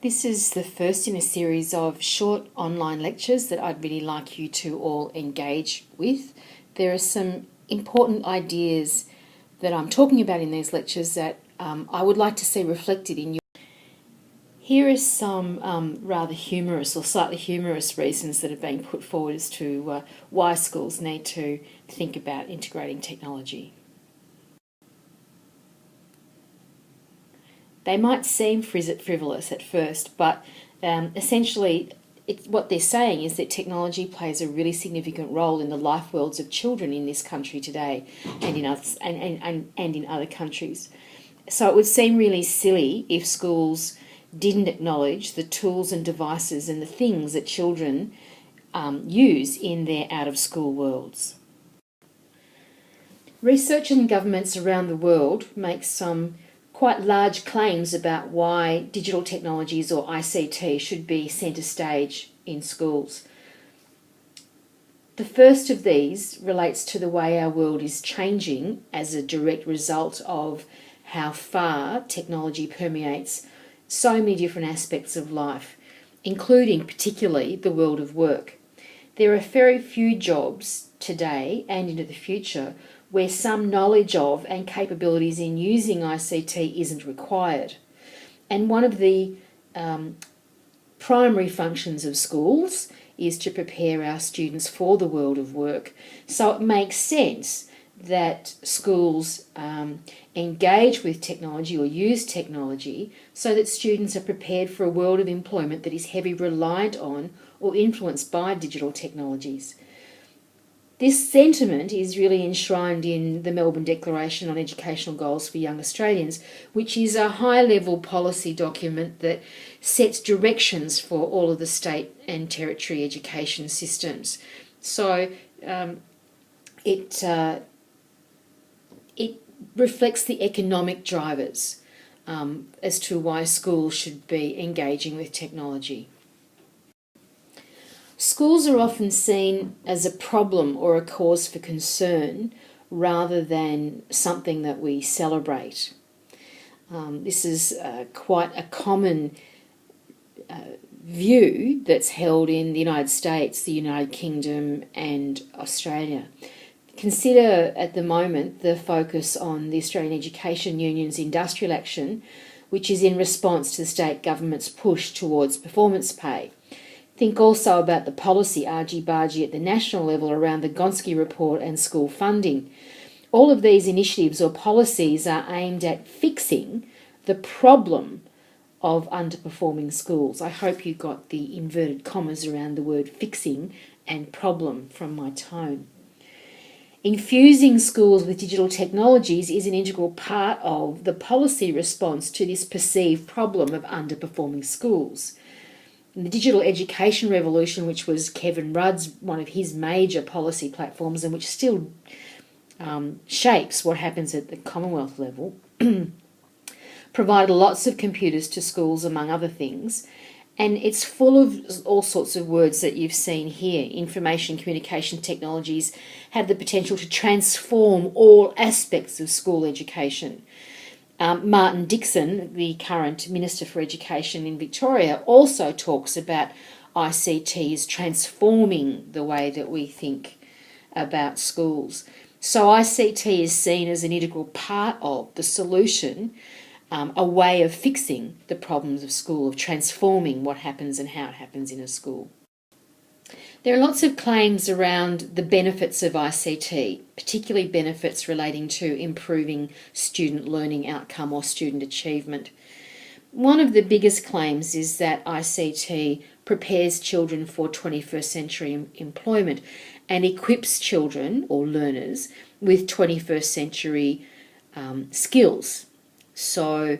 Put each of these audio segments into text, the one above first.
This is the first in a series of short online lectures that I'd really like you to all engage with. There are some important ideas that I'm talking about in these lectures that I would like to see reflected in you. Here are some rather humorous or slightly humorous reasons that are being put forward as to why schools need to think about integrating technology. They might seem frivolous at first, but essentially what they're saying is that technology plays a really significant role in the life worlds of children in this country today and in other countries. So it would seem really silly if schools didn't acknowledge the tools and devices and the things that children use in their out-of-school worlds. Researchers and governments around the world make some quite large claims about why digital technologies or ICT should be centre stage in schools. The first of these relates to the way our world is changing as a direct result of how far technology permeates so many different aspects of life, including particularly the world of work. There are very few jobs today and into the future where some knowledge of and capabilities in using ICT isn't required. And one of the primary functions of schools is to prepare our students for the world of work. So it makes sense that schools engage with technology or use technology so that students are prepared for a world of employment that is heavily reliant on or influenced by digital technologies. This sentiment is really enshrined in the Melbourne Declaration on Educational Goals for Young Australians, which is a high-level policy document that sets directions for all of the state and territory education systems. So it reflects the economic drivers as to why schools should be engaging with technology. Schools are often seen as a problem or a cause for concern rather than something that we celebrate. This is quite a common view that's held in the United States, the United Kingdom and Australia. Consider at the moment the focus on the Australian Education Union's industrial action, which is in response to the state government's push towards performance pay. Think also about the policy argy-bargy at the national level around the Gonski report and school funding. All of these initiatives or policies are aimed at fixing the problem of underperforming schools. I hope you got the inverted commas around the word fixing and problem from my tone. Infusing schools with digital technologies is an integral part of the policy response to this perceived problem of underperforming schools. The digital education revolution, which was Kevin Rudd's one of his major policy platforms and which still shapes what happens at the Commonwealth level, provided lots of computers to schools, among other things, and it's full of all sorts of words that you've seen here. Information communication technologies have the potential to transform all aspects of school education. Martin Dixon, the current Minister for Education in Victoria, also talks about ICTs transforming the way that we think about schools. So ICT is seen as an integral part of the solution, a way of fixing the problems of school, of transforming what happens and how it happens in a school. There are lots of claims around the benefits of ICT, particularly benefits relating to improving student learning outcome or student achievement. One of the biggest claims is that ICT prepares children for 21st century employment and equips children or learners with 21st century skills. So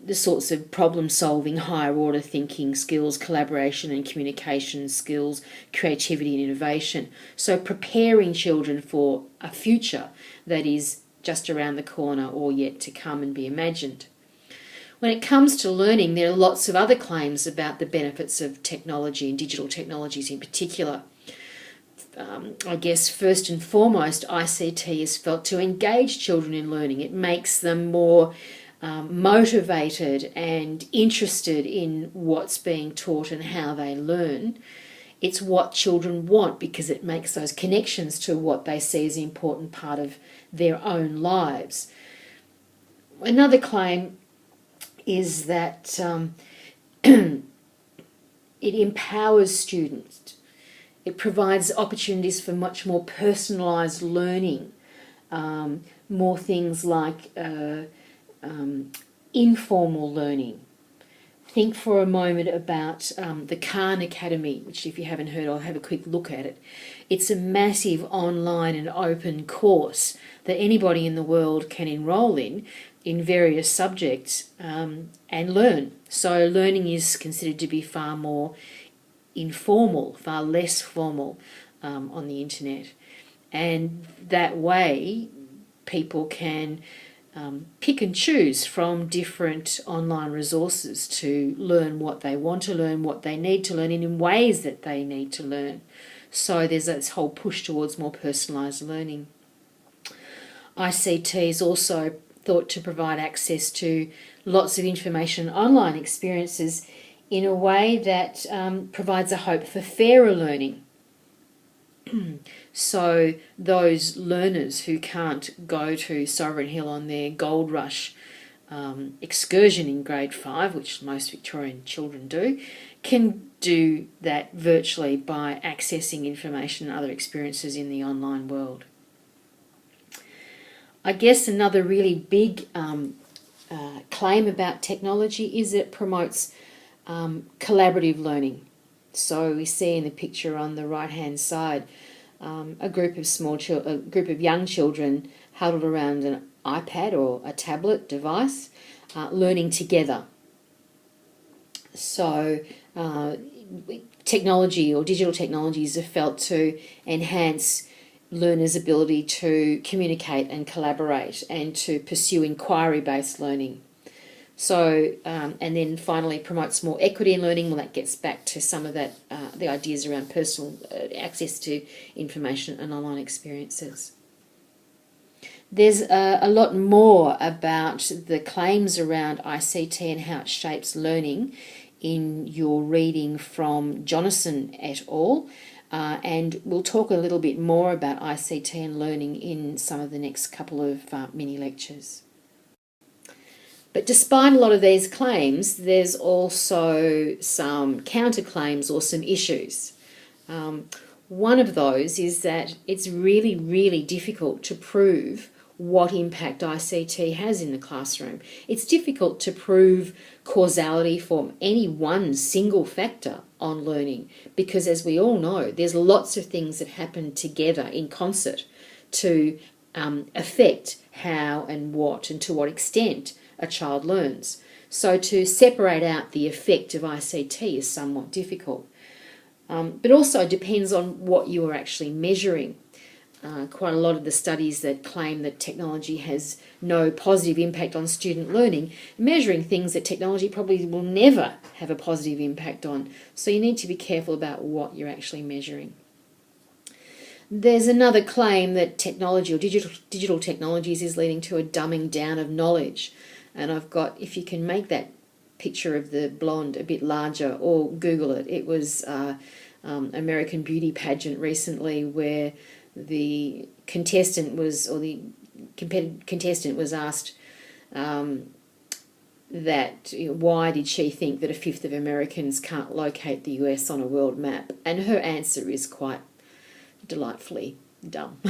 the sorts of problem-solving, higher-order thinking skills, collaboration and communication skills, creativity and innovation. So preparing children for a future that is just around the corner or yet to come and be imagined. When it comes to learning, there are lots of other claims about the benefits of technology and digital technologies in particular. I guess first and foremost, ICT is felt to engage children in learning. It makes them more motivated and interested in what's being taught and how they learn. It's what children want because it makes those connections to what they see as an important part of their own lives. Another claim is that it empowers students. It provides opportunities for much more personalised learning, more things like informal learning. Think for a moment about the Khan Academy, which if you haven't heard, I'll have a quick look at it. It's a massive online and open course that anybody in the world can enrol in various subjects and learn. So learning is considered to be far more informal, far less formal on the internet. And that way people can pick and choose from different online resources to learn what they want to learn, what they need to learn, and in ways that they need to learn. So there's this whole push towards more personalised learning. ICT is also thought to provide access to lots of information, online experiences in a way that provides a hope for fairer learning. So those learners who can't go to Sovereign Hill on their Gold Rush excursion in grade 5, which most Victorian children do, can do that virtually by accessing information and other experiences in the online world. I guess another really big claim about technology is it promotes collaborative learning. So we see in the picture on the right-hand side a group of young children huddled around an iPad or a tablet device, learning together. So technology or digital technologies are felt to enhance learners' ability to communicate and collaborate and to pursue inquiry-based learning. So, and then finally promotes more equity in learning. Well, that gets back to some of that, the ideas around personal access to information and online experiences. There's a lot more about the claims around ICT and how it shapes learning in your reading from Jonathan et al. And we'll talk a little bit more about ICT and learning in some of the next couple of mini lectures. But despite a lot of these claims, there's also some counterclaims or some issues. One of those is that it's really, really difficult to prove what impact ICT has in the classroom. It's difficult to prove causality for any one single factor on learning because, as we all know, there's lots of things that happen together in concert to affect how and what and to what extent a child learns. So to separate out the effect of ICT is somewhat difficult. But also depends on what you are actually measuring. Quite a lot of the studies that claim that technology has no positive impact on student learning, measuring things that technology probably will never have a positive impact on. So you need to be careful about what you're actually measuring. There's another claim that technology or digital technologies is leading to a dumbing down of knowledge. And I've got, if you can make that picture of the blonde a bit larger or Google it, it was American Beauty pageant recently where the contestant was, or the contestant was asked that why did she think that a fifth of Americans can't locate the US on a world map? And her answer is quite delightfully dumb.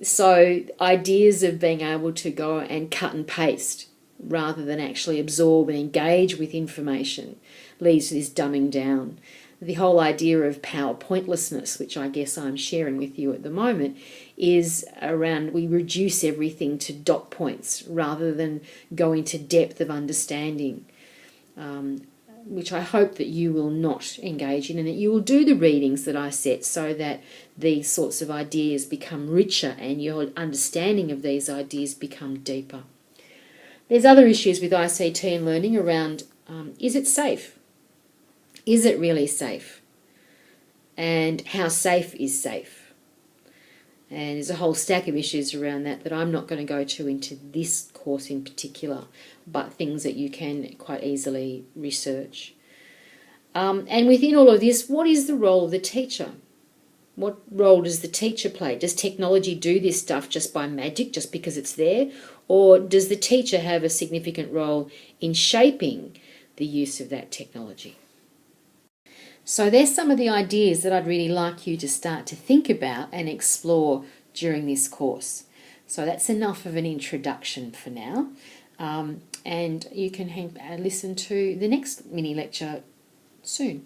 So ideas of being able to go and cut and paste rather than actually absorb and engage with information leads to this dumbing down. The whole idea of PowerPointlessness, which I guess I'm sharing with you at the moment, is around we reduce everything to dot points rather than go into depth of understanding, which I hope that you will not engage in and that you will do the readings that I set so that these sorts of ideas become richer and your understanding of these ideas become deeper. There's other issues with ICT and learning around is it safe? Is it really safe? And how safe is safe? And there's a whole stack of issues around that I'm not going to go to into this course in particular, but things that you can quite easily research. And within all of this, what is the role of the teacher? What role does the teacher play? Does technology do this stuff just by magic, just because it's there? Or does the teacher have a significant role in shaping the use of that technology? So there's some of the ideas that I'd really like you to start to think about and explore during this course. So that's enough of an introduction for now. And you can listen to the next mini lecture soon.